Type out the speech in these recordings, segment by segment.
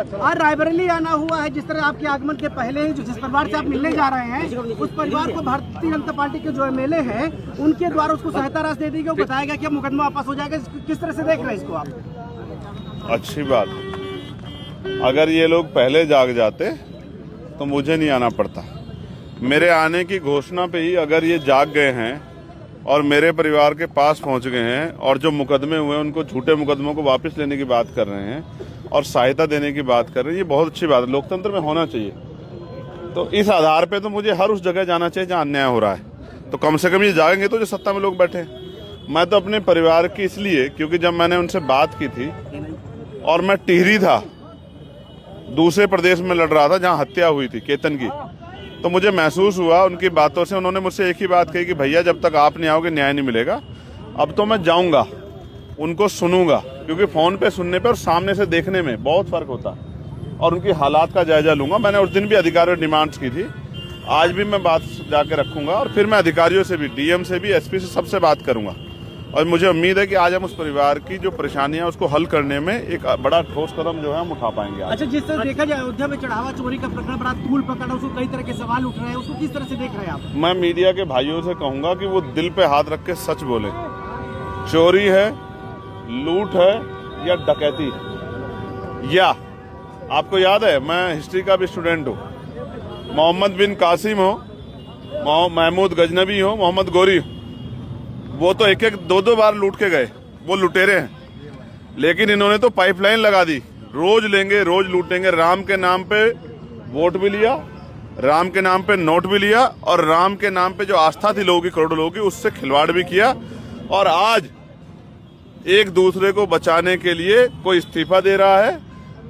आज रायबरेली आना हुआ है, जिस तरह आपके आगमन के पहले ही जिस परिवार से आप मिलने जा रहे हैं, उस परिवार को भारतीय जनता पार्टी के जो एमएलए हैं उनके द्वारा उसको सहायता राशि दे दी गई, बताया गया कि मुकदमा वापस हो जाएगा। किस तरह से देख रहे हैं इसको आप? अच्छी बात है। अगर ये लोग पहले जाग जाते तो मुझे नहीं आना पड़ता। मेरे आने की घोषणा पे ही अगर ये जाग गए हैं और मेरे परिवार के पास पहुंच गए हैं और जो मुकदमे हुए उनको, झूठे मुकदमों को वापस लेने की बात कर रहे हैं और सहायता देने की बात कर रहे हैं, ये बहुत अच्छी बात है। लोकतंत्र में होना चाहिए। तो इस आधार पे तो मुझे हर उस जगह जाना चाहिए जहां अन्याय हो रहा है। तो कम से कम ये जागेंगे तो जो सत्ता में लोग बैठे हैं। मैं तो अपने परिवार की इसलिए, क्योंकि जब मैंने उनसे बात की थी और मैं टिहरी था, दूसरे प्रदेश में लड़ रहा था जहां हत्या हुई थी केतन की, तो मुझे महसूस हुआ उनकी बातों से। उन्होंने मुझसे एक ही बात कही कि भैया जब तक आप नहीं आओगे न्याय नहीं मिलेगा। अब तो मैं जाऊंगा, उनको सुनूंगा, क्योंकि फोन पे सुनने पे और सामने से देखने में बहुत फर्क होता है, और उनकी हालात का जायजा लूंगा। मैंने उस दिन भी अधिकारियों डिमांड्स की थी, आज भी मैं बात जाके रखूंगा और फिर मैं अधिकारियों से भी, डीएम से भी, एसपी से, सबसे बात करूंगा। और मुझे उम्मीद है कि आज हम उस परिवार की जो परेशानियां उसको हल करने में एक बड़ा ठोस कदम जो है हम उठा पाएंगे। अच्छा, जिस तरह देखा जाए अयोध्या में चढ़ावा चोरी का प्रकरण बड़ा तूल पकड़ा, उसको कई तरह के सवाल उठ रहे हैं, उसको किस तरह से देख रहे हैं आप? मैं मीडिया के भाइयों से कहूंगा कि वो दिल पे हाथ रख के सच बोले। चोरी है, लूट है या डकैती, या आपको याद है मैं हिस्ट्री का भी स्टूडेंट हूँ, मोहम्मद बिन कासिम हो, महमूद गजनबी हो, मोहम्मद गोरी हो, वो तो एक एक दो दो बार लूट के गए, वो लुटेरे हैं। लेकिन इन्होंने तो पाइपलाइन लगा दी, रोज लेंगे रोज लूटेंगे। राम के नाम पे वोट भी लिया, राम के नाम पे नोट भी लिया, और राम के नाम पे जो आस्था थी लोगों की, करोड़ों लोगों की, उससे खिलवाड़ भी किया। और आज एक दूसरे को बचाने के लिए कोई इस्तीफा दे रहा है,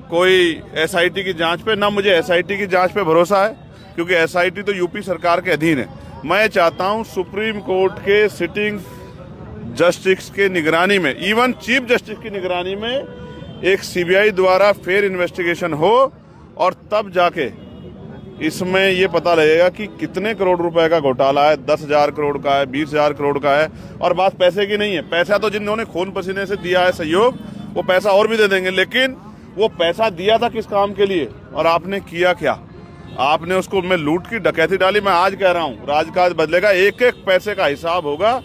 कोई एसआईटी की जांच पे। ना मुझे एसआईटी की जांच पे भरोसा है, क्योंकि एसआईटी तो यूपी सरकार के अधीन है। मैं चाहता हूं सुप्रीम कोर्ट के सिटिंग जस्टिस के निगरानी में, इवन चीफ जस्टिस की निगरानी में एक सीबीआई द्वारा फेयर इन्वेस्टिगेशन हो, और तब जाके इसमें ये पता लगेगा कि कितने करोड़ रुपए का घोटाला है। 10,000 करोड़ का है, 20,000 करोड़ का है। और बात पैसे की नहीं है, पैसा तो जिन्होंने खून पसीने से दिया है सहयोग, वो पैसा और भी दे देंगे। लेकिन वो पैसा दिया था किस काम के लिए और आपने किया क्या? आपने उसको में लूट की, डकैती डाली। मैं आज कह रहा हूँ राजकाज बदलेगा, एक एक पैसे का हिसाब होगा।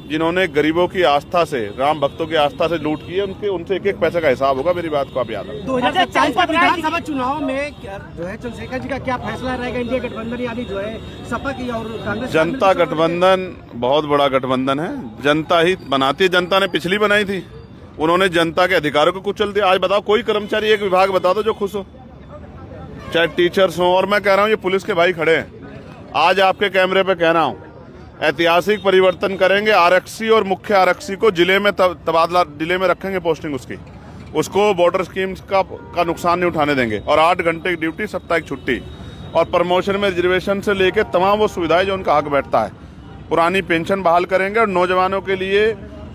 जिन्होंने गरीबों की आस्था से, राम भक्तों की आस्था से लूट की है, उनसे एक एक पैसे का हिसाब होगा। मेरी बात को आप याद रखें। 2027 विधानसभा चुनाव में जो है चंद्रशेखर जी का क्या फैसला रहेगा? इंडिया गठबंधन यानी जो है सपा की और कांग्रेस, जनता गठबंधन बहुत बड़ा गठबंधन है। जनता ही बनाती है, जनता ने पिछली बनाई थी, उन्होंने जनता के अधिकारों को कुचल दिया। आज बताओ कोई कर्मचारी एक विभाग बता दो जो खुश हो, चाहे टीचर्स हो। और मैं कह रहा हूँ ये पुलिस के भाई खड़े हैं, आज आपके कैमरे पे कह रहा हूँ, ऐतिहासिक परिवर्तन करेंगे। आरक्षी और मुख्य आरक्षी को जिले में तबादला, जिले में रखेंगे पोस्टिंग उसको बॉर्डर स्कीम्स का नुकसान नहीं उठाने देंगे। और 8 घंटे की ड्यूटी, साप्ताहिक छुट्टी, और प्रमोशन में रिजर्वेशन से लेके तमाम वो सुविधाएं जो उनका हक बैठता है। पुरानी पेंशन बहाल करेंगे और नौजवानों के लिए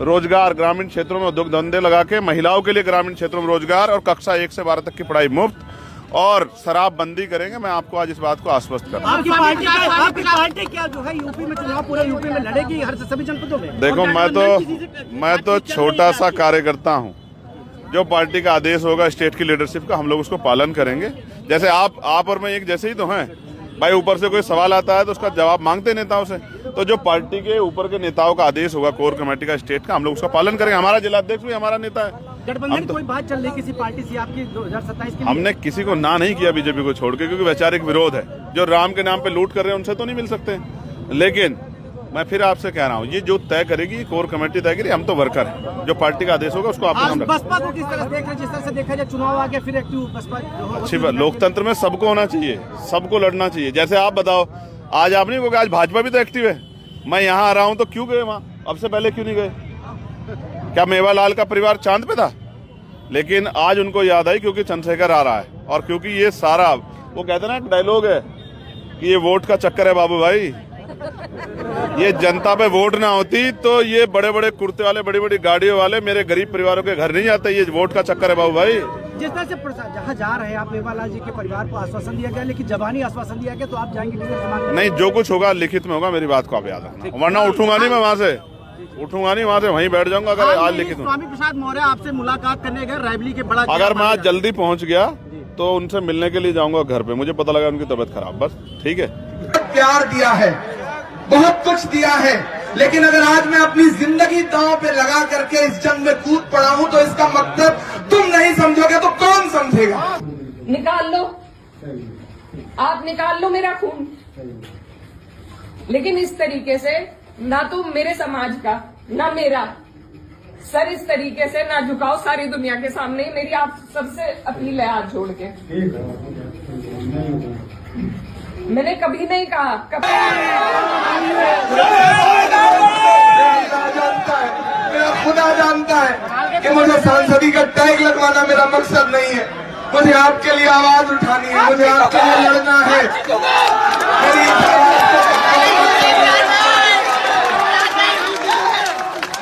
रोजगार, ग्रामीण क्षेत्रों में उद्योग धंधे लगा के, महिलाओं के लिए ग्रामीण क्षेत्रों में रोजगार, और कक्षा 1 से 12 तक की पढ़ाई मुफ्त, और शराब बंदी करेंगे। मैं आपको आज इस बात को आश्वस्त कर रहा हूं। आपकी पार्टी क्या जो है यूपी में चुनाव, पूरे यूपी में लड़ेगी हर सभी जनपदों में? देखो मैं तो छोटा सा कार्यकर्ता हूं। जो पार्टी का आदेश होगा स्टेट की लीडरशिप का, हम लोग उसको पालन करेंगे। जैसे आप और मैं एक जैसे ही तो हैं भाई। ऊपर से कोई सवाल आता है तो उसका जवाब मांगते नेताओं से। तो जो पार्टी के ऊपर के नेताओं का आदेश होगा, कोर कमेटी का, स्टेट का, हम लोग उसका पालन करेंगे। हमारा जिलाध्यक्ष भी हमारा नेता है। गठबंधन कोई बात चल रही किसी पार्टी से आपकी 2027 के? हमने किसी को ना नहीं किया बीजेपी को छोड़ के, क्योंकि वैचारिक विरोध है। जो राम के नाम पे लूट कर रहे हैं उनसे तो नहीं मिल सकते। लेकिन मैं फिर आपसे कह रहा हूँ, ये जो तय करेगी कोर कमेटी तय करेगी, हम तो वर्कर हैं। जो पार्टी का आदेश होगा उसको आप बसपा को किस तरह देख रहे हैं? जिस तरह से देखा जाए चुनाव आ गया, फिर एक्टिव बसपा अच्छी बात। लोकतंत्र में सबको होना चाहिए, सबको लड़ना चाहिए। जैसे आप बताओ, आज आप नहीं कहोगे आज भाजपा भी तो एक्टिव है। मैं यहाँ आ रहा हूँ तो क्यों गए वहाँ? अब से पहले क्यों नहीं गए? क्या मेवालाल का परिवार चांद पे था? लेकिन आज उनको याद आई क्योंकि चंद्रशेखर आ रहा है, और क्योंकि ये सारा, वो कहते हैं ना, एक डायलॉग है कि ये वोट का चक्कर है बाबू भाई। ये जनता पे वोट ना होती तो ये बड़े बड़े कुर्ते वाले, बड़ी बड़ी गाड़ियों वाले मेरे गरीब परिवारों के घर नहीं आते। ये वोट का चक्कर है बाबू भाई। जिस तरह से जहाँ जा रहे हैं आप, मेवालाल जी के परिवार को आश्वासन दिया गया, लेकिन जबानी आश्वासन दिया गया, तो आप जाएंगे नहीं? जो कुछ होगा लिखित में होगा। मेरी बात को आप याद रखना, वरना उठूंगा नहीं मैं वहाँ से, उठूंगा नहीं वहाँ से, वहीं बैठ जाऊंगा। अगर आज लिखित स्वामी प्रसाद मौर्य आपसे मुलाकात करने गए रायबरेली के बड़ा, अगर मैं आज जल्दी पहुँच गया तो उनसे मिलने के लिए जाऊंगा घर पे। मुझे पता लगा उनकी तबीयत खराब, बस ठीक है। प्यार दिया है, बहुत कुछ दिया है, लेकिन अगर आज मैं अपनी जिंदगी दांव पे लगा करके इस जंग में कूद पड़ा हूं तो इसका मकसद तुम नहीं समझोगे तो कौन समझेगा। निकाल लो, आप निकाल लो मेरा खून, लेकिन इस तरीके से ना तो मेरे समाज का ना मेरा सर इस तरीके से ना झुकाओ सारी दुनिया के सामने। मेरी आप सबसे अपील है हाथ जोड़ के। मैंने कभी नहीं कहा मेरा खुदा जानता है कि मुझे सांसदी का टैग लगवाना मेरा मकसद नहीं है। मुझे आपके लिए आवाज उठानी है, मुझे आपके लिए लड़ना है।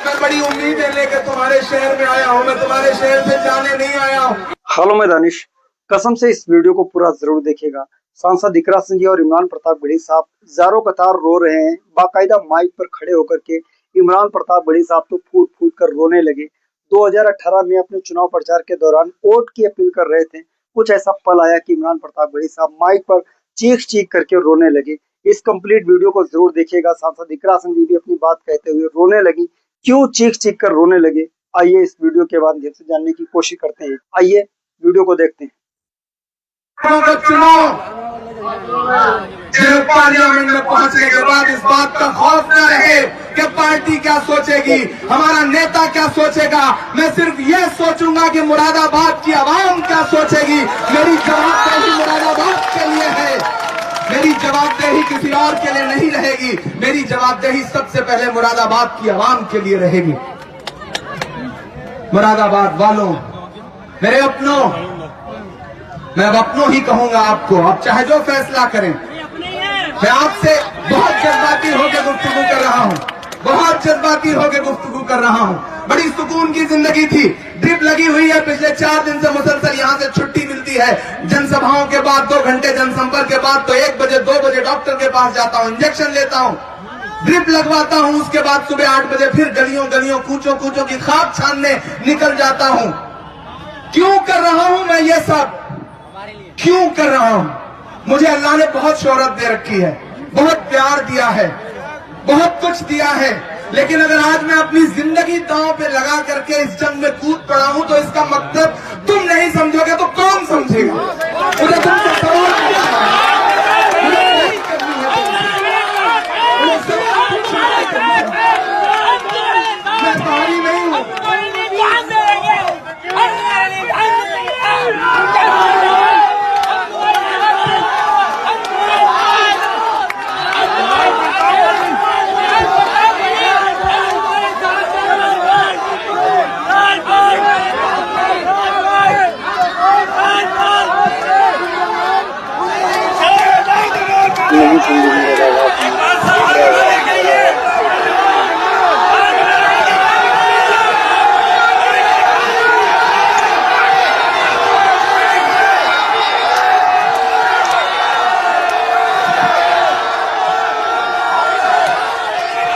मैं बड़ी उम्मीदें लेकर तुम्हारे शहर में आया हूँ, मैं तुम्हारे शहर से जाने नहीं आया हूँ। हेलो मैं दानिश, कसम से इस वीडियो को पूरा जरूर देखिएगा। सांसद इकरा सिंह जी और इमरान प्रताप गढ़ी साहब जारो कतार रो रहे हैं। बाकायदा माइक पर खड़े होकर के इमरान प्रताप गढ़ी साहब तो फूट फूट कर रोने लगे। 2018 में अपने चुनाव प्रचार के दौरान वोट की अपील कर रहे थे। कुछ ऐसा पल आया कि इमरान प्रताप गढ़ी साहब माइक पर चीख चीख करके रोने लगे। इस कंप्लीट वीडियो को जरूर देखिएगा। सांसद इकरा सिंह जी भी अपनी बात कहते हुए रोने लगी। क्यों चीख चीख कर रोने लगे, आइए इस वीडियो के माध्यम से जानने की कोशिश करते हैं। आइए वीडियो को देखते हैं। पार्लियामेंट में पहुंचने के बाद इस बात का खौफ न रहे कि पार्टी क्या सोचेगी, हमारा नेता क्या सोचेगा। मैं सिर्फ ये सोचूंगा कि मुरादाबाद की आवाम क्या सोचेगी। मेरी जवाबदेही मुरादाबाद के लिए है, मेरी जवाबदेही किसी और के लिए नहीं रहेगी। मेरी जवाबदेही सबसे पहले मुरादाबाद की आवाम के लिए रहेगी। मुरादाबाद वालों, मेरे अपनों, मैं अब अपनों ही कहूंगा आपको, आप चाहे जो फैसला करें। मैं आपसे बहुत जज्बाती होकर गुफ्तगू कर रहा हूं, बहुत जज्बाती होकर गुफ्तगू कर रहा हूं। बड़ी सुकून की जिंदगी थी, ड्रिप लगी हुई है पिछले 4 दिन से मुसलसल। यहां से छुट्टी मिलती है जनसभाओं के बाद, 2 घंटे जनसंपर्क के बाद तो 1 बजे 2 बजे डॉक्टर के पास जाता हूं, इंजेक्शन लेता हूं, ड्रिप लगवाता हूं। उसके बाद सुबह 8 बजे फिर गलियों गलियों कूचों कूचों की खाक छानने निकल जाता हूं। क्यों कर रहा हूं मैं ये सब, क्यों कर रहा हूं? मुझे अल्लाह ने बहुत शोहरत दे रखी है, बहुत प्यार दिया है, बहुत कुछ दिया है, लेकिन अगर आज मैं अपनी जिंदगी दांव पे लगा करके इस जंग में कूद पड़ा हूं तो इसका मकसद तुम नहीं समझोगे तो कौन समझेगा। मुझे तुमसे सवाल करना है, मुझे नहीं करनी है, मुझे सवाल पूछना है। मैं भारी नहीं हूं।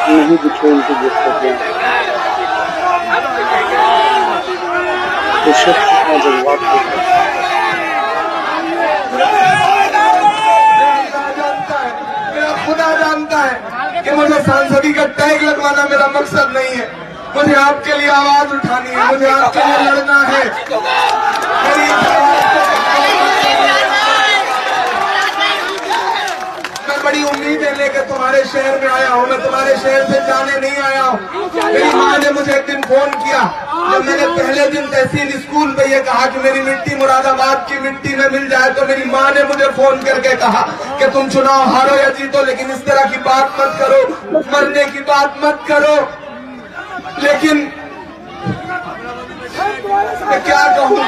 नहीं दिखे उनके जज्बात खुदा जानता है कि मुझे सांसदी का टैग लगवाना मेरा मकसद नहीं है। मुझे आपके लिए आवाज उठानी है, मुझे आपके लिए लड़ना है। मैं बड़ी उम्मीदें लेकर तुम्हारे शहर में आया हूँ, मैं तुम्हारे शहर से जाने नहीं आया हूँ। मेरी माँ ने मुझे एक दिन फोन किया, जब मैंने पहले दिन तहसील स्कूल में ये कहा कि मेरी मिट्टी मुरादाबाद की मिट्टी में मिल जाए, तो मेरी माँ ने मुझे फोन करके कहा कि तुम चुनाव हारो या जीतो लेकिन इस तरह की बात मत करो, मरने की बात मत करो। लेकिन मैं क्या कहूँ,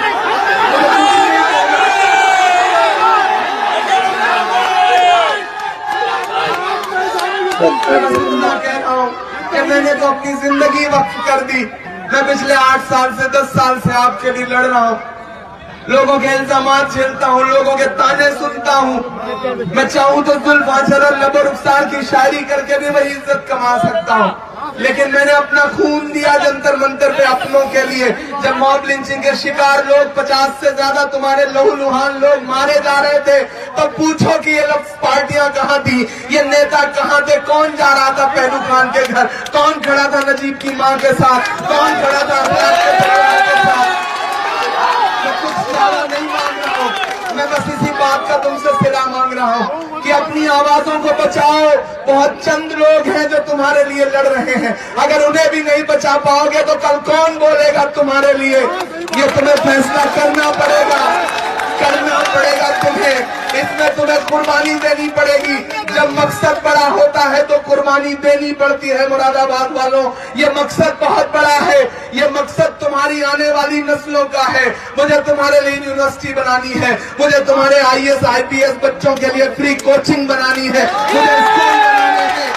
कह रहा हूँ कि मैंने तो अपनी जिंदगी वक्फ कर दी। मैं पिछले 8 साल से 10 साल से आपके लिए लड़ रहा हूँ, लोगों के इल्जामात झेलता हूँ, लोगों के ताने सुनता हूँ। मैं चाहूँ तो जुल्फ़, आंचल और लब और रुखसार की शायरी करके भी वही इज्जत कमा सकता हूँ। लेकिन मैंने अपना खून दिया जंतर मंतर पे अपनों के लिए। जब मॉब लिंचिंग के शिकार लोग 50 से ज्यादा तुम्हारे लहूलुहान लोग मारे जा रहे थे, तो पूछो कि ये लोग पार्टियां कहाँ थी, ये नेता कहाँ थे, कौन जा रहा था पहलू खान के घर, कौन खड़ा था नजीब की मां के साथ, कौन खड़ा था अफराद के परिवार के साथ। मैं कुछ ज्यादा नहीं मांग रहा हूँ, मैं बस इसी बात का तुमसे सिला मांग रहा हूँ कि अपनी आवाजों को बचाओ। बहुत चंद लोग हैं जो तुम्हारे लिए लड़ रहे हैं, अगर उन्हें भी नहीं बचा पाओगे तो कल कौन बोलेगा तुम्हारे लिए। ये तुम्हें फैसला करना पड़ेगा तुम्हें। इसमें तुम्हें कुर्बानी देनी पड़ेगी। जब मकसद बड़ा होता है तो कुर्बानी देनी पड़ती है। मुरादाबाद वालों, ये मकसद बहुत बड़ा है, ये मकसद तुम्हारी आने वाली नस्लों का है। मुझे तुम्हारे लिए यूनिवर्सिटी बनानी है, मुझे तुम्हारे IAS IPS बच्चों के लिए फ्री कोचिंग बनानी है, मुझे स्कूल बनाने हैं,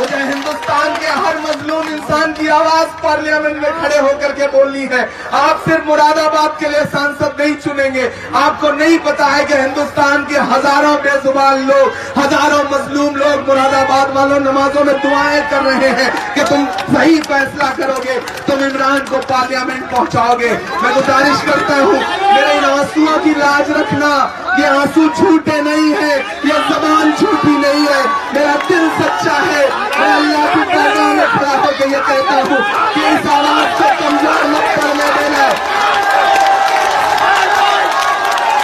मुझे हिंदुस्तान के हर मजलूम इंसान की आवाज पार्लियामेंट में खड़े होकर के बोलनी है। आप सिर्फ मुरादाबाद के लिए सांसद नहीं चुनेंगे, आपको नहीं पता है कि हिंदुस्तान के हजारों बेजुबान लोग, हजारों मजलूम लोग मुरादाबाद वालों नमाजों में दुआएं कर रहे हैं कि तुम सही फैसला करोगे, तुम इमरान को पार्लियामेंट पहुंचाओगे। मैं गुजारिश करता हूँ, मेरे इन आंसुओं की लाज रखना। ये आंसू झूठे नहीं है, ये जबान झूठी नहीं है, मेरा दिल सच्चा है। मैं अल्लाह की पैगाम में खड़ा होकर ये कहता हूँ कि इस आवाज को कमजोर मत करने देना,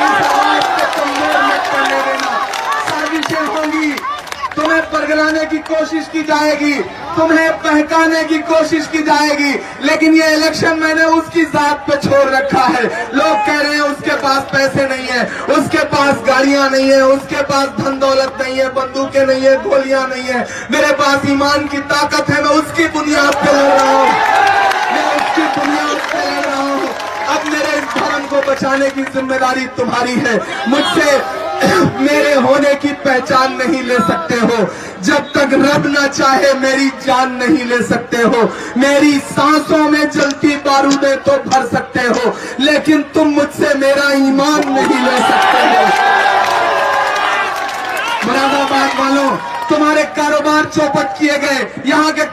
इस आवाज को कमजोर मत करने देना। साजिशें होंगी, तुम्हें परगलाने की कोशिश की जाएगी, तुम्हें बहकाने की कोशिश की जाएगी, लेकिन ये इलेक्शन मैंने उसकी जात पे छोड़ रखा है। लोग कह रहे हैं उसके पास पैसे नहीं है, उसके पास गाड़ियां नहीं है, उसके पास धन दौलत नहीं है, बंदूकें नहीं है, गोलियां नहीं है। मेरे पास ईमान की ताकत है, मैं उसकी बुनियाद पे लड़ रहा हूँ, मैं उसकी बुनियाद पे लड़ रहा हूँ। अब मेरे इस धर्म को बचाने की जिम्मेदारी तुम्हारी है। मुझसे मेरे होने की पहचान नहीं ले सकते हो, जब तक रब ना चाहे मेरी जान नहीं ले सकते हो। मेरी सांसों में जलती बारूदें तो भर सकते हो, लेकिन तुम मुझसे मेरा ईमान नहीं ले सकते हो। मुरादाबाद वालों, तुम्हारे कारोबार चौपट किए गए। यहाँ के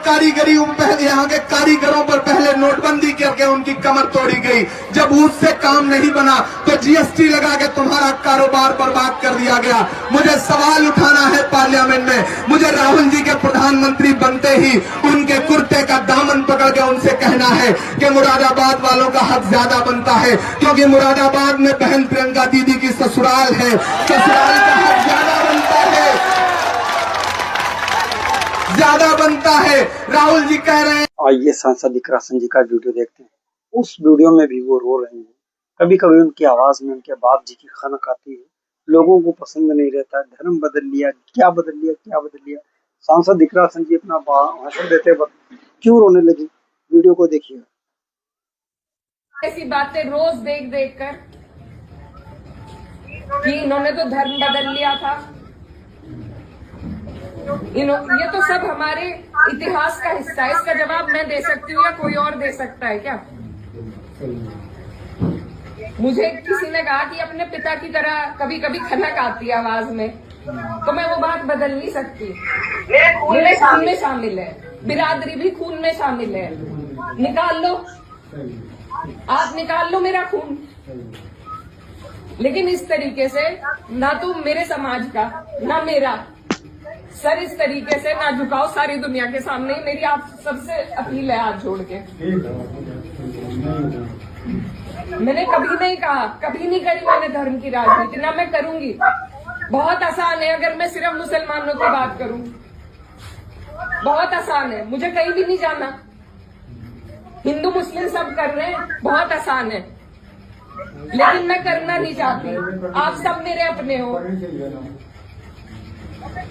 यहाँ के कारीगरों पर पहले नोटबंदी करके उनकी कमर तोड़ी गई। जब उससे काम नहीं बना तो GST लगा के तुम्हारा कारोबार बर्बाद कर दिया गया। मुझे सवाल उठाना है पार्लियामेंट में, मुझे राहुल जी के प्रधानमंत्री बनते ही उनके कुर्ते का दामन पकड़ के उनसे कहना है कि मुरादाबाद वालों का हक ज्यादा बनता है, क्योंकि मुरादाबाद में बहन प्रियंका दीदी की ससुराल है, ससुराल का हक ज्यादा बनता है, ज्यादा बनता है। राहुल जी कह रहे हैं। आइए सांसद इकरा सिंह जी का वीडियो देखते हैं। उस वीडियो में भी वो रो रहे हैं। कभी कभी उनकी आवाज में उनके बाप जी की खनक आती है। लोगों को पसंद नहीं रहता, धर्म बदल लिया, क्या बदल लिया, क्या बदल लिया। सांसद इकरा सिंह जी अपना भाषण देते वक्त क्यों रोने लगी, वीडियो को देखिए। ऐसी बातें रोज देख देख कर कि इन्होंने तो धर्म बदल लिया था, ये तो सब हमारे इतिहास का हिस्सा है। इसका जवाब मैं दे सकती हूँ या कोई और दे सकता है क्या? मुझे किसी ने कहा कि अपने पिता की तरह कभी कभी खनक आती है आवाज में, तो मैं वो बात बदल नहीं सकती। मेरे खून में शामिल है, बिरादरी भी खून में शामिल है। निकाल लो, आप निकाल लो मेरा खून, लेकिन इस तरीके से ना तो मेरे समाज का ना मेरा सर इस तरीके से ना झुकाओ सारी दुनिया के सामने। मेरी आप सबसे अपील है हाथ जोड़ के। मैंने कभी नहीं कहा, कभी नहीं करी मैंने धर्म की राजनीति, ना मैं करूंगी। बहुत आसान है अगर मैं सिर्फ मुसलमानों की बात करूं, बहुत आसान है, मुझे कहीं भी नहीं जाना। हिंदू मुस्लिम सब कर रहे हैं, बहुत आसान है, लेकिन मैं करना नहीं चाहती। आप सब मेरे अपने हो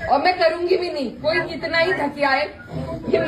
और मैं करूंगी भी नहीं। कोई कितना ही थकियाए, ये